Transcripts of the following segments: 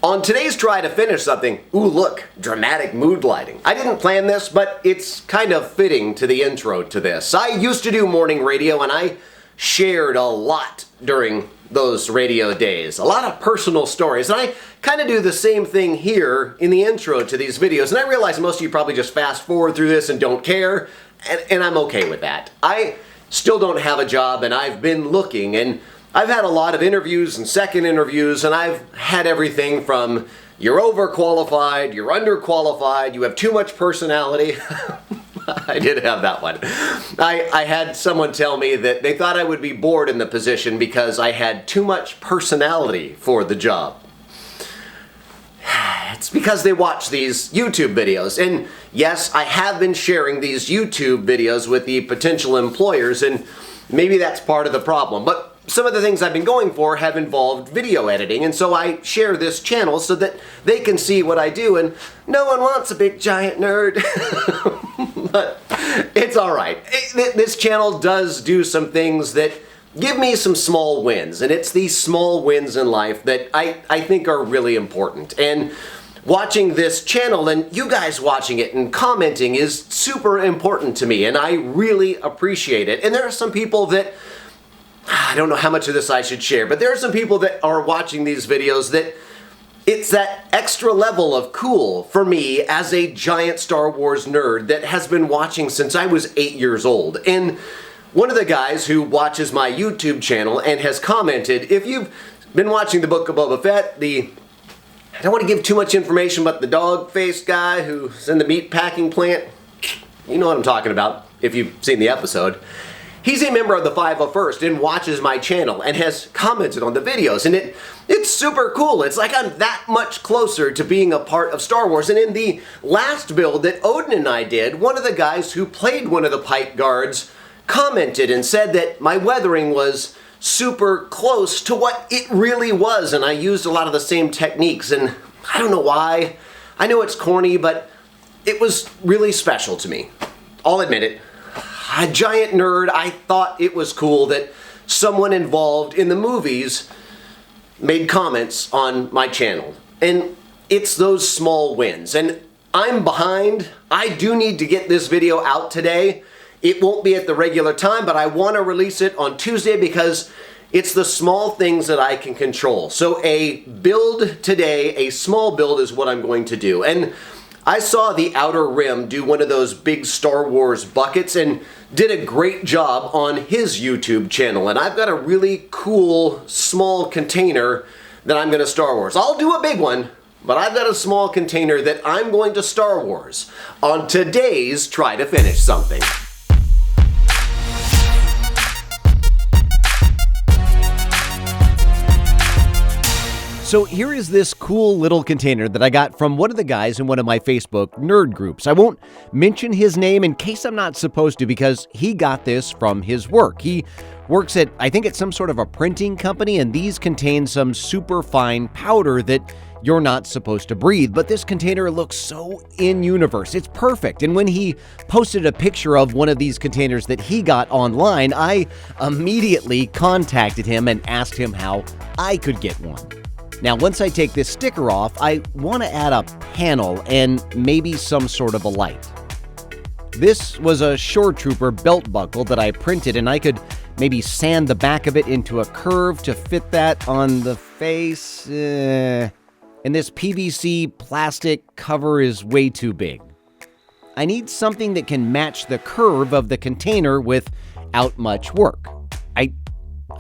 On today's try to finish something, ooh look, dramatic mood lighting. I didn't plan this, but it's kind of fitting to the intro to this. I used to do morning radio and I shared a lot during those radio days. A lot of personal stories, and I kind of do the same thing here in the intro to these videos. And I realize most of you probably just fast forward through this and don't care, and I'm okay with that. I still don't have a job and I've been looking, and I've had a lot of interviews and second interviews, and I've had everything from you're overqualified, you're underqualified, you have too much personality. I did have that one. I had someone tell me that they thought I would be bored in the position because I had too much personality for the job. It's because they watch these YouTube videos. And yes, I have been sharing these YouTube videos with the potential employers, and maybe that's part of the problem. But some of the things I've been going for have involved video editing, and so I share this channel so that they can see what I do, and no one wants a big giant nerd. But it's alright. This channel does do some things that give me some small wins, and it's these small wins in life that I think are really important. And watching this channel and you guys watching it and commenting is super important to me, and I really appreciate it. And there are some people that, I don't know how much of this I should share, but there are some people that are watching these videos that it's that extra level of cool for me as a giant Star Wars nerd that has been watching since I was 8 years old. And one of the guys who watches my YouTube channel and has commented, if you've been watching the Book of Boba Fett, I don't want to give too much information, but the dog-faced guy who's in the meat packing plant, you know what I'm talking about if you've seen the episode. He's a member of the 501st and watches my channel and has commented on the videos, and it's super cool. It's like I'm that much closer to being a part of Star Wars. And in the last build that Odin and I did, one of the guys who played one of the Pike guards commented and said that my weathering was super close to what it really was, and I used a lot of the same techniques, and I don't know why. I know it's corny, but it was really special to me. I'll admit it. A giant nerd, I thought it was cool that someone involved in the movies made comments on my channel. And it's those small wins. And I'm behind. I do need to get this video out today. It won't be at the regular time, but I want to release it on Tuesday because it's the small things that I can control. So a build today, a small build is what I'm going to do. And I saw the Outer Rim do one of those big Star Wars buckets and did a great job on his YouTube channel. And I've got a really cool small container that I'm going to Star Wars. I'll do a big one, but I've got a small container that I'm going to Star Wars on today's Try to Finish Something. So here is this cool little container that I got from one of the guys in one of my Facebook nerd groups. I won't mention his name in case I'm not supposed to because he got this from his work. He works at, I think it's some sort of a printing company, and these contain some super fine powder that you're not supposed to breathe. But this container looks so in-universe. It's perfect. And when he posted a picture of one of these containers that he got online, I immediately contacted him and asked him how I could get one. Now, once I take this sticker off, I want to add a panel and maybe some sort of a light. This was a Shore Trooper belt buckle that I printed, and I could maybe sand the back of it into a curve to fit that on the face. And this PVC plastic cover is way too big. I need something that can match the curve of the container without much work.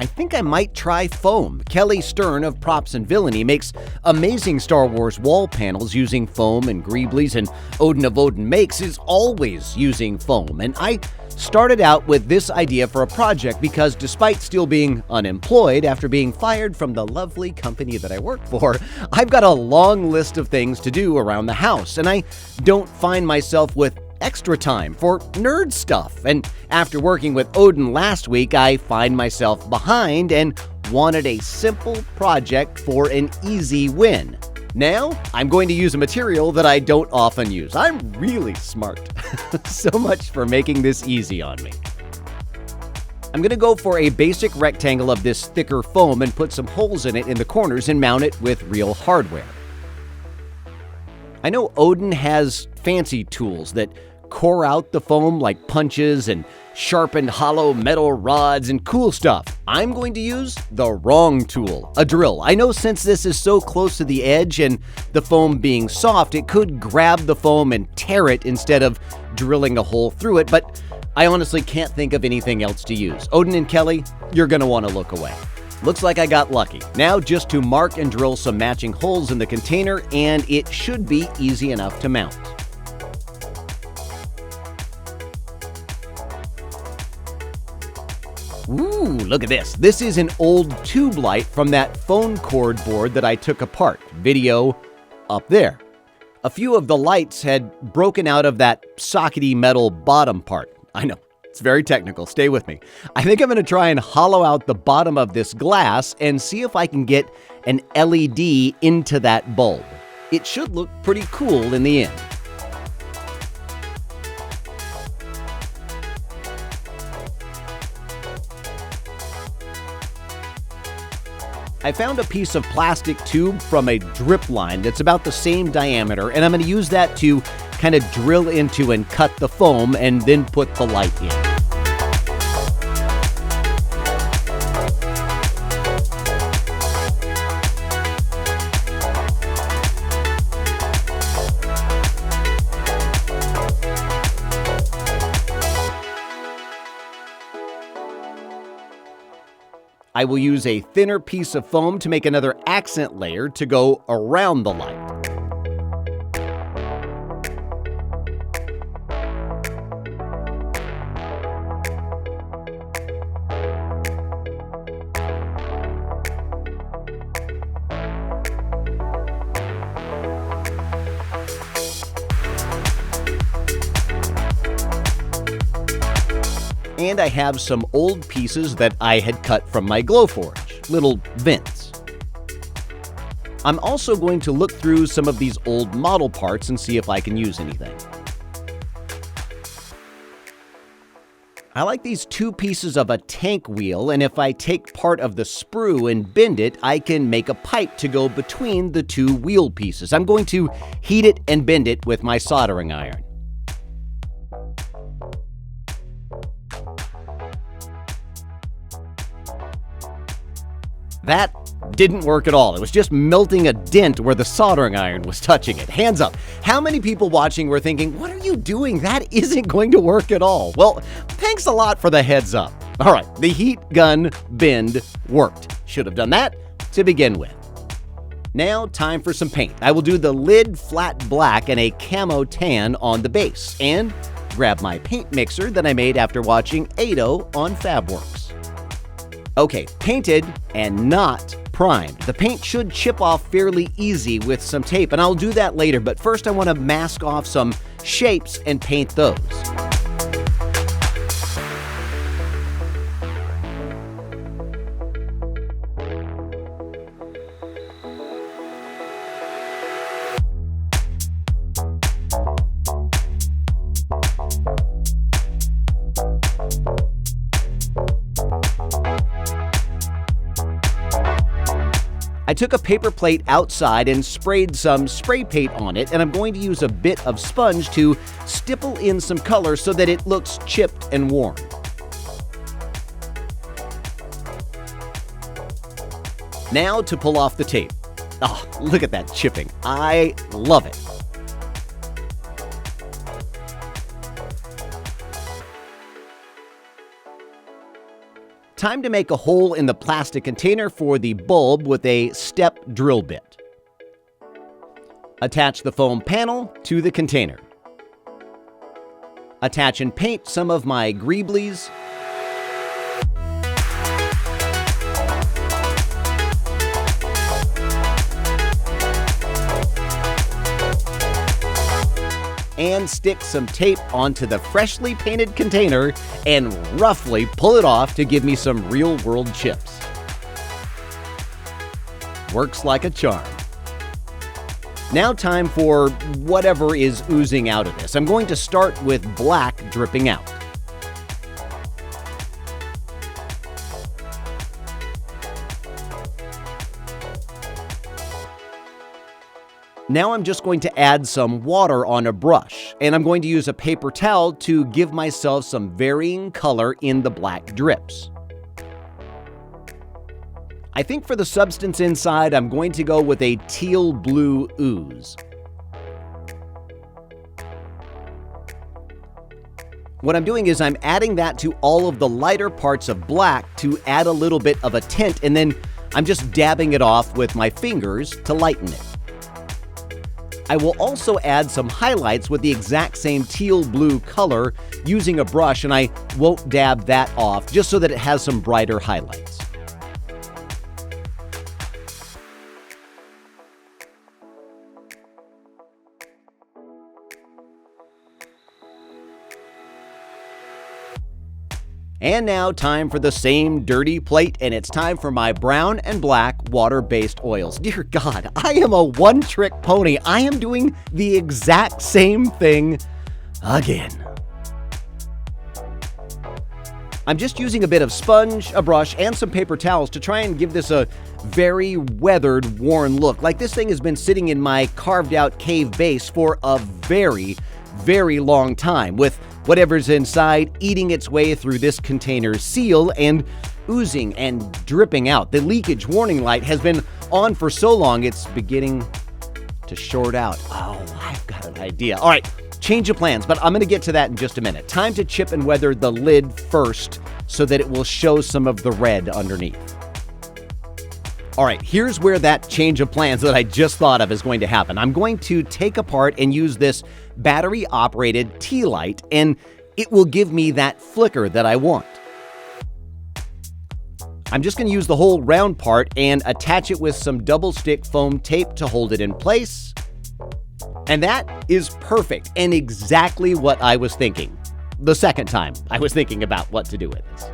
I think I might try foam. Kelly Sterne of Props and Villainy makes amazing Star Wars wall panels using foam and greeblies, and Odin of Odin Makes is always using foam. And I started out with this idea for a project because despite still being unemployed after being fired from the lovely company that I work for, I've got a long list of things to do around the house, and I don't find myself with extra time for nerd stuff. And after working with Odin last week, I find myself behind and wanted a simple project for an easy win. Now, I'm going to use a material that I don't often use. I'm really smart. So much for making this easy on me. I'm going to go for a basic rectangle of this thicker foam and put some holes in it in the corners and mount it with real hardware. I know Odin has fancy tools that core out the foam like punches and sharpened hollow metal rods and cool stuff. I'm going to use the wrong tool, a drill. I know since this is so close to the edge and the foam being soft, it could grab the foam and tear it instead of drilling a hole through it, but I honestly can't think of anything else to use. Odin and Kelly, you're going to want to look away. Looks like I got lucky. Now just to mark and drill some matching holes in the container, and it should be easy enough to mount. Ooh, look at this. This is an old tube light from that phone cord board that I took apart. Video up there. A few of the lights had broken out of that sockety metal bottom part. I know, it's very technical. Stay with me. I think I'm going to try and hollow out the bottom of this glass and see if I can get an LED into that bulb. It should look pretty cool in the end. I found a piece of plastic tube from a drip line that's about the same diameter, and I'm going to use that to kind of drill into and cut the foam and then put the light in. I will use a thinner piece of foam to make another accent layer to go around the light. And I have some old pieces that I had cut from my Glowforge, little vents. I'm also going to look through some of these old model parts and see if I can use anything. I like these two pieces of a tank wheel, and if I take part of the sprue and bend it, I can make a pipe to go between the two wheel pieces. I'm going to heat it and bend it with my soldering iron. That didn't work at all. It was just melting a dent where the soldering iron was touching it. Hands up. How many people watching were thinking, what are you doing? That isn't going to work at all. Well, thanks a lot for the heads up. All right, the heat gun bend worked. Should have done that to begin with. Now, time for some paint. I will do the lid flat black and a camo tan on the base, and grab my paint mixer that I made after watching Ado on Fabworks. Okay, painted and not primed. The paint should chip off fairly easy with some tape, and I'll do that later, but first I want to mask off some shapes and paint those. I took a paper plate outside and sprayed some spray paint on it, and I'm going to use a bit of sponge to stipple in some color so that it looks chipped and worn. Now to pull off the tape. Oh, look at that chipping. I love it. Time to make a hole in the plastic container for the bulb with a step drill bit. Attach the foam panel to the container. Attach and paint some of my greeblies. And stick some tape onto the freshly painted container and roughly pull it off to give me some real-world chips. Works like a charm. Now time for whatever is oozing out of this. I'm going to start with black dripping out. Now I'm just going to add some water on a brush, and I'm going to use a paper towel to give myself some varying color in the black drips. I think for the substance inside, I'm going to go with a teal blue ooze. What I'm doing is I'm adding that to all of the lighter parts of black to add a little bit of a tint, and then I'm just dabbing it off with my fingers to lighten it. I will also add some highlights with the exact same teal blue color using a brush, and I won't dab that off just so that it has some brighter highlights. And now time for the same dirty plate, and it's time for my brown and black water-based oils. Dear God, I am a one-trick pony. I am doing the exact same thing again. I'm just using a bit of sponge, a brush, and some paper towels to try and give this a very weathered, worn look. Like this thing has been sitting in my carved-out cave base for a very, very long time, with whatever's inside eating its way through this container's seal and oozing and dripping out. The leakage warning light has been on for so long, it's beginning to short out. Oh, I've got an idea. All right, change of plans, but I'm going to get to that in just a minute. Time to chip and weather the lid first so that it will show some of the red underneath. All right, here's where that change of plans that I just thought of is going to happen. I'm going to take apart and use this battery-operated tea light, and it will give me that flicker that I want. I'm just going to use the whole round part and attach it with some double-stick foam tape to hold it in place. And that is perfect and exactly what I was thinking the second time I was thinking about what to do with this.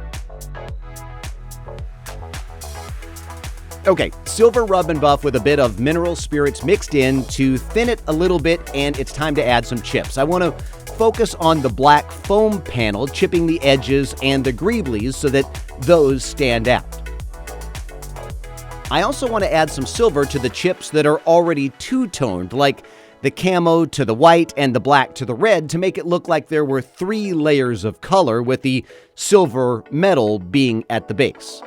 Okay, silver rub and buff with a bit of mineral spirits mixed in to thin it a little bit, and it's time to add some chips. I want to focus on the black foam panel, chipping the edges and the greeblies so that those stand out. I also want to add some silver to the chips that are already two-toned, like the camo to the white and the black to the red, to make it look like there were 3 layers of color, with the silver metal being at the base.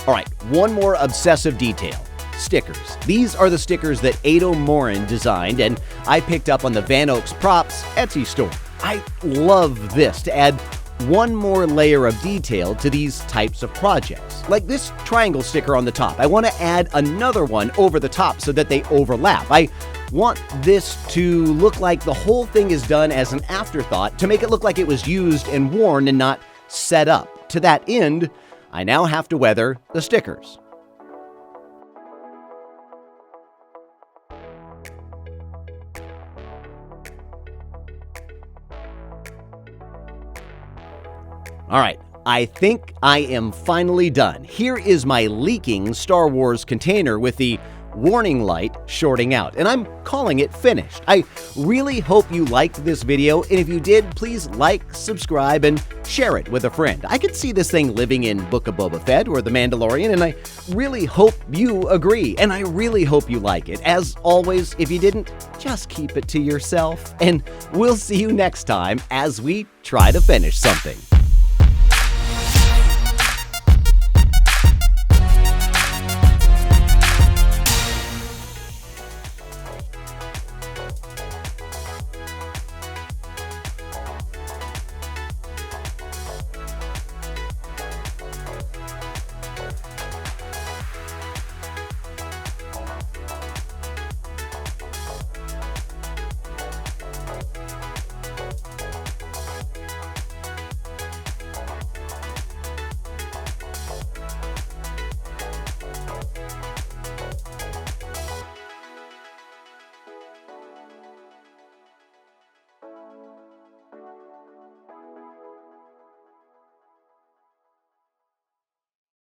All right, one more obsessive detail. Stickers. These are the stickers that Ado Morin designed, and I picked up on the Van Oaks Props Etsy store. I love this to add one more layer of detail to these types of projects. Like this triangle sticker on the top. I want to add another one over the top so that they overlap. I want this to look like the whole thing is done as an afterthought to make it look like it was used and worn and not set up. To that end, I now have to weather the stickers. All right, I think I am finally done. Here is my leaking Star Wars container with the warning light shorting out, and I'm calling it finished. I really hope you liked this video, and if you did, please like, subscribe, and share it with a friend. I could see this thing living in Book of Boba Fett or The Mandalorian, and I really hope you agree, and I really hope you like it. As always, if you didn't, just keep it to yourself, and we'll see you next time as we try to finish something.